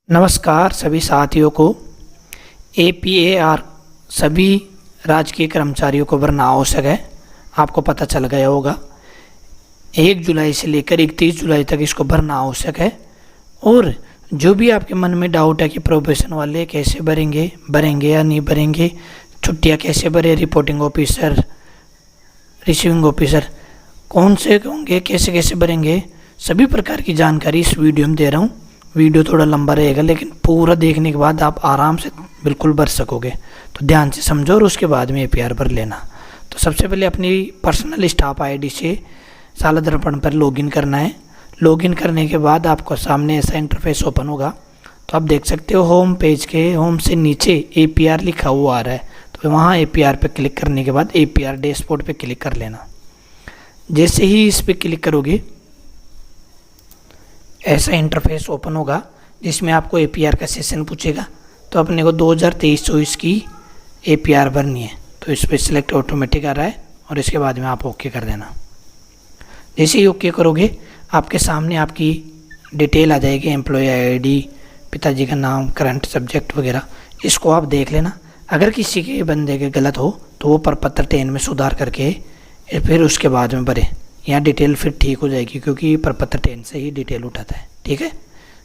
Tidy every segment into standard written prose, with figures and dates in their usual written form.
नमस्कार सभी साथियों को। APAR सभी राजकीय कर्मचारियों को भरना आवश्यक है। आपको पता चल गया होगा 1 जुलाई से लेकर 31 जुलाई तक इसको भरना आवश्यक है। और जो भी आपके मन में डाउट है कि प्रोबेशन वाले कैसे भरेंगे या नहीं भरेंगे, छुट्टियां कैसे भरे, रिपोर्टिंग ऑफिसर, रिसीविंग ऑफिसर कौन से होंगे, कैसे कैसे भरेंगे, सभी प्रकार की जानकारी इस वीडियो में दे रहा हूँ। वीडियो थोड़ा लंबा रहेगा लेकिन पूरा देखने के बाद आप आराम से बिल्कुल भर सकोगे। तो ध्यान से समझो और उसके बाद में APR भर लेना। तो सबसे पहले अपनी पर्सनल स्टाफ ID से साला दर्पण पर लॉगिन करना है। लॉगिन करने के बाद आपको सामने ऐसा इंटरफेस ओपन होगा। तो आप देख सकते हो होम पेज के होम से नीचे APR लिखा हुआ आ रहा है। तो वहाँ APR पे क्लिक करने के बाद APR डैशबोर्ड पे क्लिक कर लेना। जैसे ही इस पे क्लिक करोगे ऐसा इंटरफेस ओपन होगा जिसमें आपको APR का सेशन पूछेगा। तो अपने को 2023-24 की APR भरनी है। तो इस पर सिलेक्ट ऑटोमेटिक आ रहा है और इसके बाद में आप ओके कर देना। जैसे ही ओके करोगे आपके सामने आपकी डिटेल आ जाएगी, एम्प्लॉय ID, पिताजी का नाम, करंट सब्जेक्ट वगैरह। इसको आप देख लेना। अगर किसी के बंदे के गलत हो तो वो प्रपत्र 10 में सुधार करके फिर उसके बाद में भरे। यहाँ डिटेल फिर ठीक हो जाएगी क्योंकि प्रपत्र 10 से ही डिटेल उठाता है। ठीक है,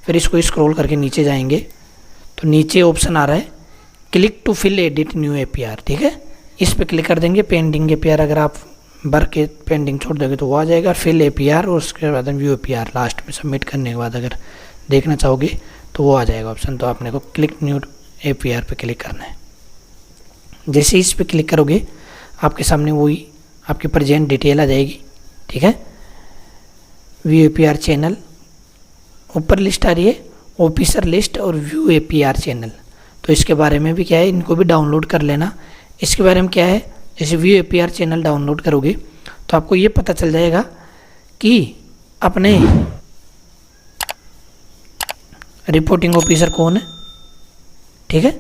फिर इसको स्क्रॉल करके नीचे जाएंगे तो नीचे ऑप्शन आ रहा है click to fill edit new APR। ठीक है, इस पर क्लिक कर देंगे। पेंडिंग APR अगर आप भर के पेंडिंग छोड़ दोगे तो वो आ जाएगा। फिल APR और उसके बाद व्यू APR लास्ट में सबमिट करने के बाद अगर देखना चाहोगे तो वो आ जाएगा ऑप्शन। तो आपने को क्लिक न्यू APR पे क्लिक करना है। जैसे इस पर क्लिक करोगे आपके सामने वही आपकी प्रेजेंट डिटेल आ जाएगी। ठीक है, व्यू APR चैनल ऊपर लिस्ट आ रही है, ऑफिसर लिस्ट और व्यू APR चैनल। तो इसके बारे में भी क्या है, इनको भी डाउनलोड कर लेना। इसके बारे में क्या है, जैसे व्यू APR चैनल डाउनलोड करोगे तो आपको ये पता चल जाएगा कि अपने रिपोर्टिंग ऑफिसर कौन है। ठीक है,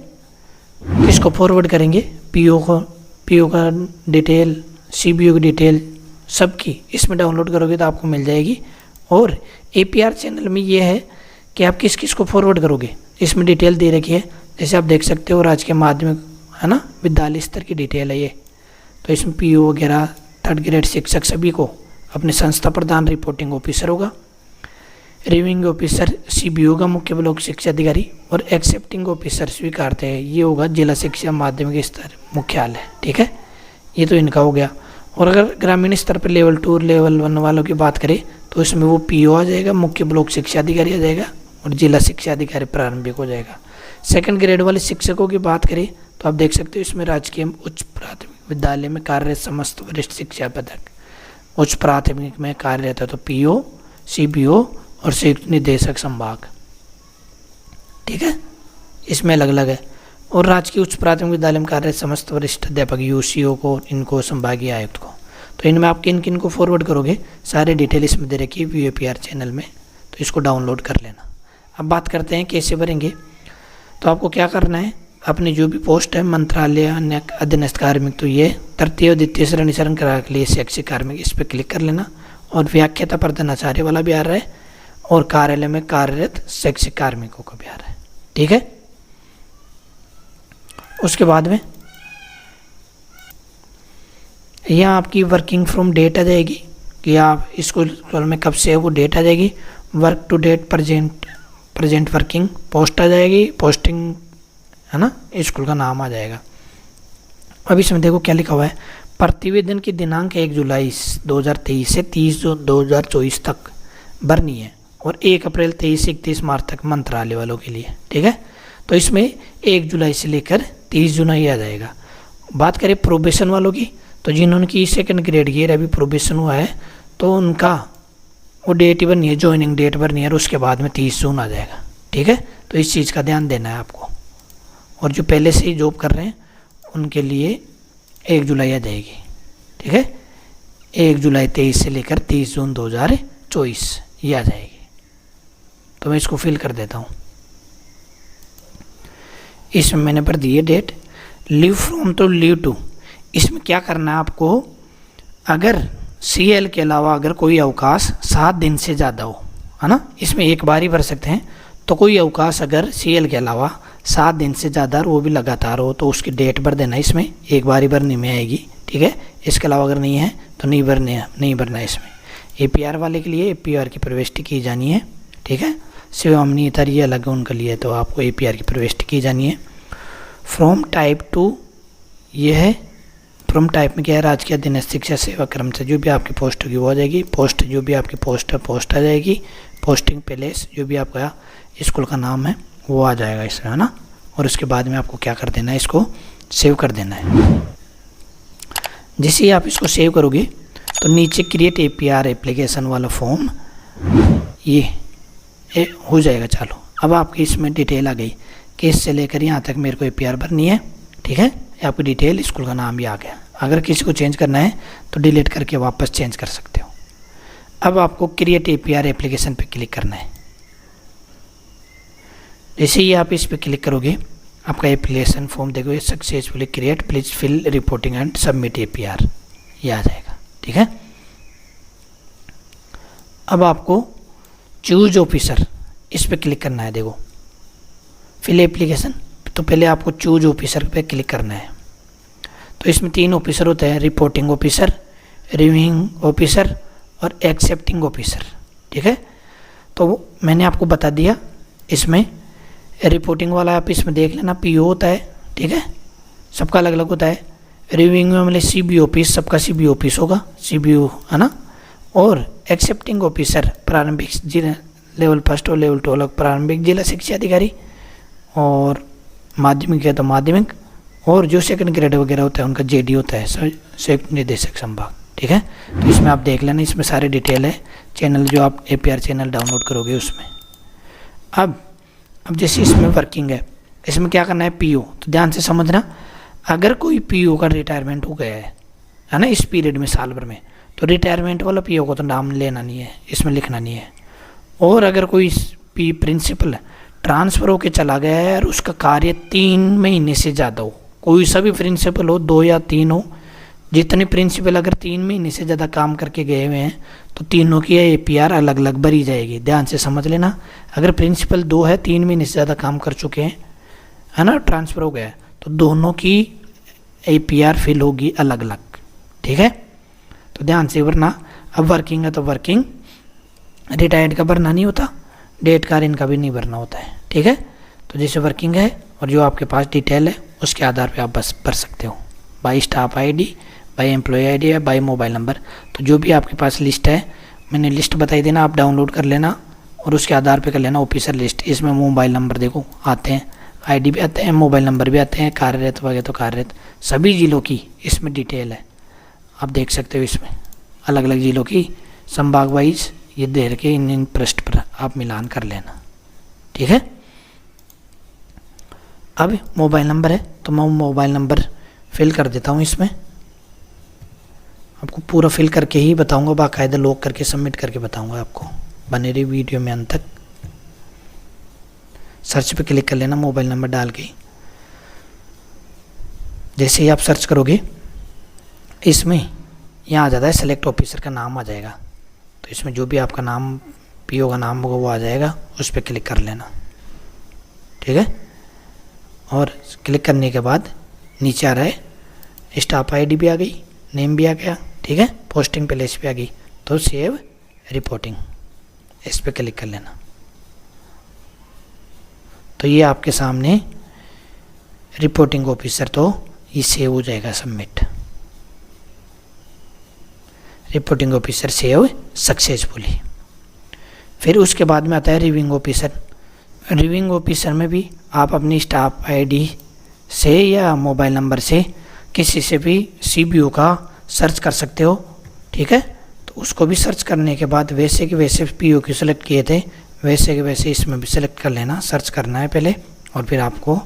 इसको फॉरवर्ड करेंगे PO का डिटेल, CBO की डिटेल सबकी इसमें डाउनलोड करोगे तो आपको मिल जाएगी। और APR चैनल में ये है कि आप किस किस को फॉरवर्ड करोगे, इसमें डिटेल दे रखी है। जैसे आप देख सकते हो राजकीय माध्यमिक है ना, विद्यालय स्तर की डिटेल है ये। तो इसमें PO वगैरह 3rd ग्रेड शिक्षक सभी को अपने संस्था प्रधान रिपोर्टिंग ऑफिसर होगा, रिव्यूइंग ऑफिसर CBO का मुख्य ब्लॉक शिक्षा अधिकारी, और एक्सेप्टिंग ऑफिसर स्वीकारते हैं ये होगा जिला शिक्षा माध्यमिक स्तर मुख्यालय। ठीक है, ये तो इनका हो गया। और अगर ग्रामीण स्तर पर लेवल 2 और लेवल 1 वालों की बात करें तो इसमें वो PO आ जाएगा, मुख्य ब्लॉक शिक्षा अधिकारी आ जाएगा और जिला शिक्षा अधिकारी प्रारंभिक हो जाएगा। 2nd ग्रेड वाले शिक्षकों की बात करें तो आप देख सकते हो इसमें राजकीय उच्च प्राथमिक विद्यालय में कार्यरत समस्त वरिष्ठ शिक्षा पदक, उच्च प्राथमिक में कार्यरत है तो PO, CBO और संयुक्त निदेशक संभाग। ठीक है, इसमें अलग अलग है। और राजकीय उच्च प्राथमिक विद्यालय में कार्यरत समस्त वरिष्ठ अध्यापक UCO को, इनको संभागीय आयुक्त को। तो इनमें आप किन किन को फॉरवर्ड करोगे सारे डिटेल इसमें दे रखी है व्यू APR चैनल में। तो इसको डाउनलोड कर लेना। अब बात करते हैं कैसे भरेंगे। तो आपको क्या करना है, अपनी जो भी पोस्ट है मंत्रालय अन्य अधीनस्थ कार्मिक, तो ये तृतीय और द्वितीय श्रेणी शरण करा के लिए शैक्षिक कार्मिक, इस पर क्लिक कर लेना। और व्याख्याता प्रधानाचार्य वाला भी आ रहा है और कार्यालय में कार्यरत शैक्षिक कार्मिकों का भी आ रहा है। ठीक है, उसके बाद में यहाँ आपकी वर्किंग फ्रॉम डेट आ जाएगी कि आप स्कूल में कब से है वो डेट आ जाएगी। Work to date present working post आ जाएगी, पोस्टिंग है ना, स्कूल का नाम आ जाएगा। अब इसमें देखो क्या लिखा हुआ है, प्रतिवेदन की दिनांक 1 जुलाई 2023 से 30 जून 2024 तक भरनी है और 1 अप्रैल 23 से 31 मार्च तक मंत्रालय वालों के लिए। ठीक है, तो इसमें 1 जुलाई से लेकर 30 जून ही आ जाएगा। बात करें प्रोबेशन वालों की तो जिन्होंने की 2nd ग्रेड की अभी प्रोबेशन हुआ है तो उनका वो डेट ही भरनी है, ज्वाइनिंग डेट भरनी है और उसके बाद में 30 जून आ जाएगा। ठीक है, तो इस चीज़ का ध्यान देना है आपको। और जो पहले से ही जॉब कर रहे हैं उनके लिए 1 जुलाई आ जाएगी। ठीक है, 1 जुलाई 23 से लेकर 30 जून 2024 ये आ जाएगी। तो मैं इसको फिल कर देता हूँ। इसमें मैंने भर दी है डेट। लीव फ्रॉम तो लीव टू, इसमें क्या करना है आपको, अगर CL के अलावा अगर कोई अवकाश 7 दिन से ज़्यादा हो, है ना, इसमें एक बार ही भर सकते हैं। तो कोई अवकाश अगर CL के अलावा 7 दिन से ज़्यादा और वो भी लगातार हो तो उसकी डेट भर देना इसमें, एक बार ही भरने में आएगी, ठीक है। इसके अलावा अगर नहीं है तो नहीं भरना है इसमें। APR वाले के लिए APR की प्रविष्टि की जानी है, ठीक है। शिवामनी इतर ये अलग है उनके लिए, तो आपको APR की प्रविष्टि की जानी है। फ्रॉम टाइप टू, ये है फ्रॉम टाइप में क्या है, राजकीय अधीनस्थ शिक्षा सेवा क्रम से जो भी आपकी पोस्ट होगी वो आ जाएगी। पोस्ट जो भी आपकी पोस्ट है पोस्ट आ जाएगी। पोस्टिंग प्लेस जो भी आपका स्कूल का नाम है वो आ जाएगा इसमें, है ना। और उसके बाद में आपको क्या कर देना है, इसको सेव कर देना है। जैसे ही आप इसको सेव करोगे तो नीचे क्रिएट APR एप्लीकेशन वाला फॉर्म ये हो जाएगा चालू। अब आपकी इसमें डिटेल आ गई कि इससे लेकर यहाँ तक मेरे को APR भरनी है, ठीक है। आपकी डिटेल, स्कूल का नाम भी आ गया। अगर किसी को चेंज करना है तो डिलीट करके वापस चेंज कर सकते हो। अब आपको क्रिएट APR एप्लीकेशन पे क्लिक करना है। जैसे ही आप इस पे क्लिक करोगे आपका एप्लीकेशन फॉर्म देखो successfully create, please fill reporting and submit APR, ये आ जाएगा, ठीक है। अब आपको चूज ऑफिसर इस पे क्लिक करना है। देखो फिल एप्लीकेशन, तो पहले आपको चूज ऑफिसर पे क्लिक करना है। तो इसमें 3 ऑफिसर होते हैं, रिपोर्टिंग ऑफिसर, रिव्यूइंग ऑफिसर और एक्सेप्टिंग ऑफिसर, ठीक है। तो मैंने आपको बता दिया, इसमें रिपोर्टिंग वाला आप इसमें देख लेना PO होता है, ठीक है। सबका अलग अलग होता है। रिव्यूइंग में मतलब CBO ऑफिस, सबका CBO ऑफिस होगा, CBO, है ना। और एक्सेप्टिंग ऑफिसर प्रारंभिक जिला लेवल 1 और लेवल 2 अलग, प्रारंभिक जिला शिक्षा अधिकारी, और माध्यमिक है तो माध्यमिक, और जो सेकंड ग्रेड वगैरह होता है उनका JD होता है, संयुक्त निदेशक संभाग, ठीक है। तो इसमें आप देख लेना, इसमें सारे डिटेल है। चैनल जो आप APR चैनल डाउनलोड करोगे उसमें। अब जैसे इसमें वर्किंग है, इसमें क्या करना है PO, तो ध्यान से समझना। अगर कोई PO का रिटायरमेंट हो गया है ना, इस पीरियड में साल भर में, तो रिटायरमेंट वाला PO को तो नाम लेना नहीं है, इसमें लिखना नहीं है। और अगर कोई प्रिंसिपल ट्रांसफ़र होकर चला गया है और उसका कार्य 3 महीने से ज़्यादा हो, कोई सा भी प्रिंसिपल हो, 2 या 3 हो, जितने प्रिंसिपल अगर 3 महीने से ज़्यादा काम करके गए हुए हैं तो तीनों की APR अलग अलग भरी जाएगी। ध्यान से समझ लेना। अगर प्रिंसिपल 2 है, 3 महीने से ज़्यादा काम कर चुके हैं, है ना, ट्रांसफ़र हो गया है, तो दोनों की APR फिल होगी अलग अलग, ठीक है। तो ध्यान से भरना। अब वर्किंग है तो वर्किंग, रिटायर्ड का भरना नहीं होता, डेट का इनका भी नहीं भरना होता है, ठीक है। तो जैसे वर्किंग है और जो आपके पास डिटेल है उसके आधार पे आप बस भर सकते हो, by staff ID, by employ ID या बाई मोबाइल नंबर। तो जो भी आपके पास लिस्ट है, मैंने लिस्ट बताई देना, आप डाउनलोड कर लेना और उसके आधार पे कर लेना ऑफिसर लिस्ट। इसमें मोबाइल नंबर देखो आते हैं, ID भी आते हैं, मोबाइल नंबर भी आते हैं, कार्यरत वगैरह तो कार्यरत सभी जिलों की इसमें डिटेल है, आप देख सकते हो। इसमें अलग अलग जिलों की संभाग वाइज ये दे रखे, इन पृष्ठ पर आप मिलान कर लेना, ठीक है। अब मोबाइल नंबर है तो मैं मोबाइल नंबर फिल कर देता हूँ। इसमें आपको पूरा फिल करके ही बताऊंगा, बाकायदा लॉक करके सबमिट करके बताऊंगा आपको। बने रही वीडियो में अंत तक। सर्च पे क्लिक कर लेना मोबाइल नंबर डाल के। जैसे ही आप सर्च करोगे इसमें यहाँ आ जाता है सेलेक्ट ऑफिसर का नाम आ जाएगा। तो इसमें जो भी आपका नाम PO का नाम होगा वो आ जाएगा, उस पर क्लिक कर लेना, ठीक है। और क्लिक करने के बाद नीचे आ रहा है स्टाफ ID भी आ गई, नेम भी आ गया, ठीक है, पोस्टिंग प्लेस भी आ गई। तो सेव रिपोर्टिंग इस पर क्लिक कर लेना। तो ये आपके सामने रिपोर्टिंग ऑफिसर, तो ये सेव हो जाएगा submit. Reporting officer save successfully. फिर उसके बाद में आता है रिव्यूइंग ऑफिसर। रिव्यूइंग ऑफिसर में भी आप अपनी स्टाफ ID से या मोबाइल नंबर से किसी से भी CBO का सर्च कर सकते हो, ठीक है। तो उसको भी सर्च करने के बाद वैसे के वैसे PO की सिलेक्ट किए थे वैसे के वैसे इसमें भी सिलेक्ट कर लेना, सर्च करना है पहले और फिर आपको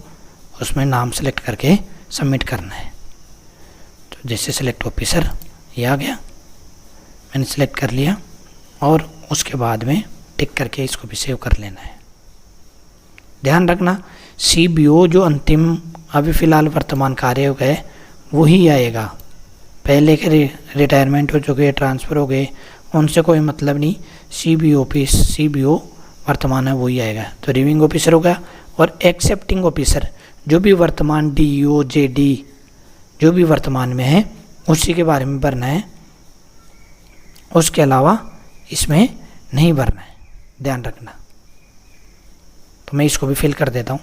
उसमें नाम सेलेक्ट करके सबमिट करना है। तो जैसे सेलेक्ट ऑफिसर ये आ गया, मैंने सेलेक्ट कर लिया और उसके बाद में टिक करके इसको भी सेव कर लेना है। ध्यान रखना CBO जो अंतिम अभी फ़िलहाल वर्तमान कार्य हो गए वही आएगा। पहले के रिटायरमेंट हो चुके, ट्रांसफ़र हो गए, उनसे कोई मतलब नहीं। CBO ऑफिस CBO वर्तमान है वही आएगा, तो रिव्यूइंग ऑफिसर होगा। और एक्सेप्टिंग ऑफिसर जो भी वर्तमान DO JD जो भी वर्तमान में है उसी के बारे में भरना है, उसके अलावा इसमें नहीं भरना है, ध्यान रखना। तो मैं इसको भी फिल कर देता हूँ।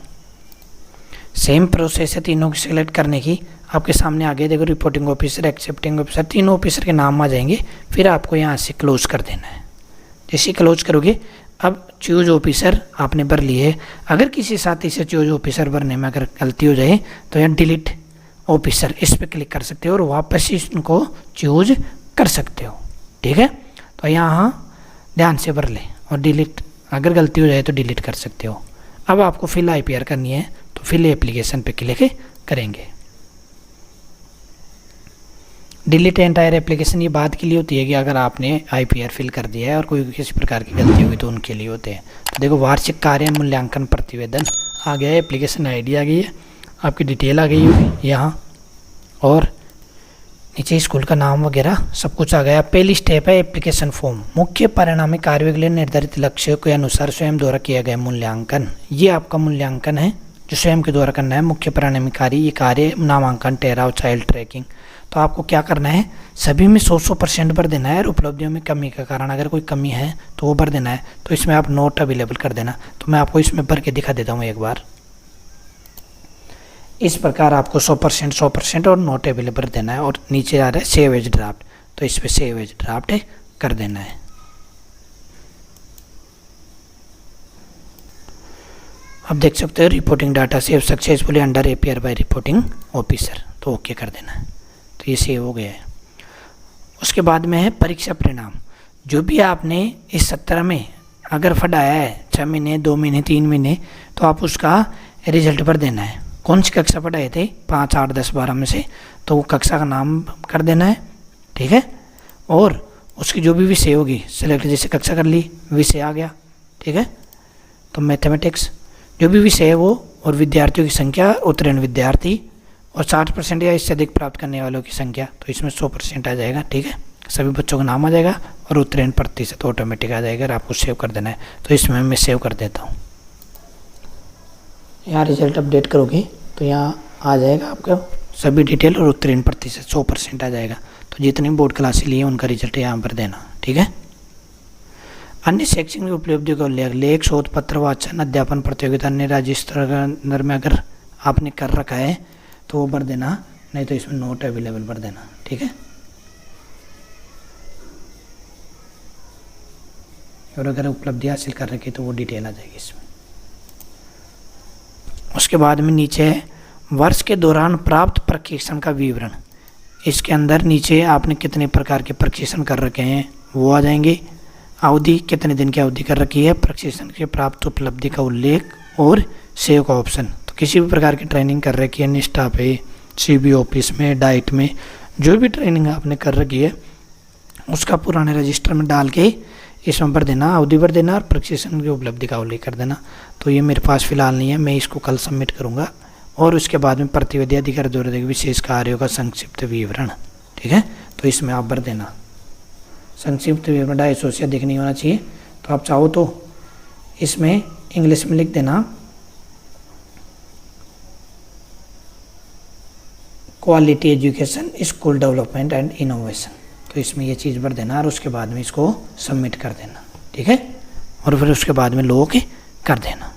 सेम प्रोसेस है तीनों की सिलेक्ट करने की। आपके सामने आगे देखो रिपोर्टिंग ऑफिसर, एक्सेप्टिंग ऑफिसर, तीनों ऑफिसर के नाम आ जाएंगे। फिर आपको यहाँ से क्लोज कर देना है। जैसे क्लोज करोगे अब चूज ऑफिसर आपने भर लिए। अगर किसी साथी से चूज ऑफिसर भरने में अगर गलती हो जाए तो यहाँ डिलीट ऑफिसर इस पर क्लिक कर सकते हो और वापस इसको चूज कर सकते हो। ठीक है, तो यहाँ ध्यान से भर ले और डिलीट, अगर गलती हो जाए तो डिलीट कर सकते हो। अब आपको फिल IPR करनी है तो फिल एप्लीकेशन पे क्लिक करेंगे। डिलीट एंटायर एप्लीकेशन ये बात के लिए होती है कि अगर आपने IPR फिल कर दिया है और कोई किसी प्रकार की गलती हुई तो उनके लिए होते हैं। तो देखो वार्षिक कार्य मूल्यांकन प्रतिवेदन आ गया है, एप्लीकेशन ID आ गई है, आपकी डिटेल आ गई होगी यहाँ, और नीचे स्कूल का नाम वगैरह सब कुछ आ गया। पहली स्टेप है एप्लीकेशन फॉर्म। मुख्य परिणामी कार्यों के लिए निर्धारित लक्ष्यों के अनुसार स्वयं द्वारा किया गया मूल्यांकन। ये आपका मूल्यांकन है जो स्वयं के द्वारा करना है। मुख्य परिणामी कार्य, ये कार्य नामांकन, ठहराव, चाइल्ड ट्रैकिंग। तो आपको क्या करना है, सभी में 100% भर देना है और उपलब्धियों में कमी के कारण अगर कोई कमी है तो वो भर देना है। तो इसमें आप नोट अवेलेबल कर देना। तो मैं आपको इसमें भर के दिखा देता हूँ एक बार। इस प्रकार आपको 100% और नोट अवेलेबल देना है। और नीचे आ रहा है सेव एज ड्राफ्ट, तो इस पर सेव एज ड्राफ्ट कर देना है। अब देख सकते हो reporting data save successfully under APR by reporting officer, तो ओके कर देना है। तो ये सेव हो गया है। उसके बाद में है परीक्षा परिणाम। जो भी आपने इस सत्र में अगर पढ़ाया है 6 महीने, 2 महीने, 3 महीने, तो आप उसका रिजल्ट भर देना है। कौन सी कक्षा पढ़ाए थे 5, 8, 10, 12 में से, तो वो कक्षा का नाम कर देना है। ठीक है, और उसकी जो भी विषय होगी सेलेक्ट, जैसे कक्षा कर ली, विषय आ गया। ठीक है, तो मैथमेटिक्स जो भी विषय है वो, और विद्यार्थियों की संख्या, उत्तीर्ण विद्यार्थी, और 60% या इससे अधिक प्राप्त करने वालों की संख्या, तो इसमें 100% आ जाएगा। ठीक है, सभी बच्चों का नाम आ जाएगा और उत्तीर्ण प्रतिशत ऑटोमेटिक आ जाएगा। आपको सेव कर देना है, तो इसमें मैं सेव कर देता हूँ। यहाँ रिजल्ट अपडेट करोगे तो यहाँ आ जाएगा आपका सभी डिटेल और उत्तीर्ण प्रतिशत 100% आ जाएगा। तो जितनी बोर्ड क्लासें लिए उनका रिजल्ट यहाँ पर देना। ठीक है, अन्य शैक्षणिक उपलब्धियों का उल्लेख, लेख, शोध पत्र, वाचन, अध्यापन प्रतियोगिता, अन्य राज्य स्तर अंदर में अगर आपने कर रखा है तो वो भर देना, नहीं तो इसमें नोट अवेलेबल भर देना। ठीक है, और अगर उपलब्धि हासिल कर रखी तो वो डिटेल आ जाएगी इसमें। उसके बाद में नीचे है वर्ष के दौरान प्राप्त प्रशिक्षण का विवरण। इसके अंदर नीचे आपने कितने प्रकार के प्रशिक्षण कर रखे हैं वो आ जाएंगे। अवधि, कितने दिन की अवधि कर रखी है, प्रशिक्षण के प्राप्त उपलब्धि का उल्लेख और सेव का ऑप्शन। तो किसी भी प्रकार की ट्रेनिंग कर रखी है, निष्ठा पे, CB ऑफिस में, डाइट में, जो भी ट्रेनिंग आपने कर रखी है उसका पुराने रजिस्टर में डाल के इसमें भर देना, अवधि भर देना और प्रशिक्षण की उपलब्धि का उल्लेख कर देना। तो ये मेरे पास फिलहाल नहीं है, मैं इसको कल सबमिट करूँगा। और उसके बाद में प्रतिवेदी अधिकारी द्वारा विशेष कार्यों का संक्षिप्त विवरण। ठीक है, तो इसमें आप भर देना संक्षिप्त विवरण 250 से अधिक नहीं होना चाहिए। तो आप चाहो तो इसमें इंग्लिश में लिख देना quality education, school development and innovation. तो इसमें ये चीज़ भर देना और उसके बाद में इसको सबमिट कर देना। ठीक है, और फिर उसके बाद में लॉग कर देना।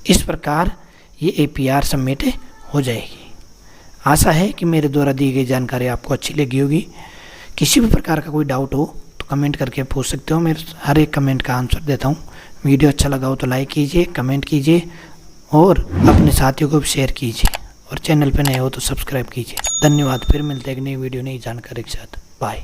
इस प्रकार ये APR सबमिट हो जाएगी। आशा है कि मेरे द्वारा दी गई जानकारी आपको अच्छी लगी होगी। किसी भी प्रकार का कोई डाउट हो तो कमेंट करके पूछ सकते हो, मैं हर एक कमेंट का आंसर देता हूँ। वीडियो अच्छा लगा हो तो लाइक कीजिए, कमेंट कीजिए और अपने साथियों को भी शेयर कीजिए, और चैनल पर नए हो तो सब्सक्राइब कीजिए। धन्यवाद। फिर मिलते हैं एक नई वीडियो, नई जानकारी के साथ। बाय।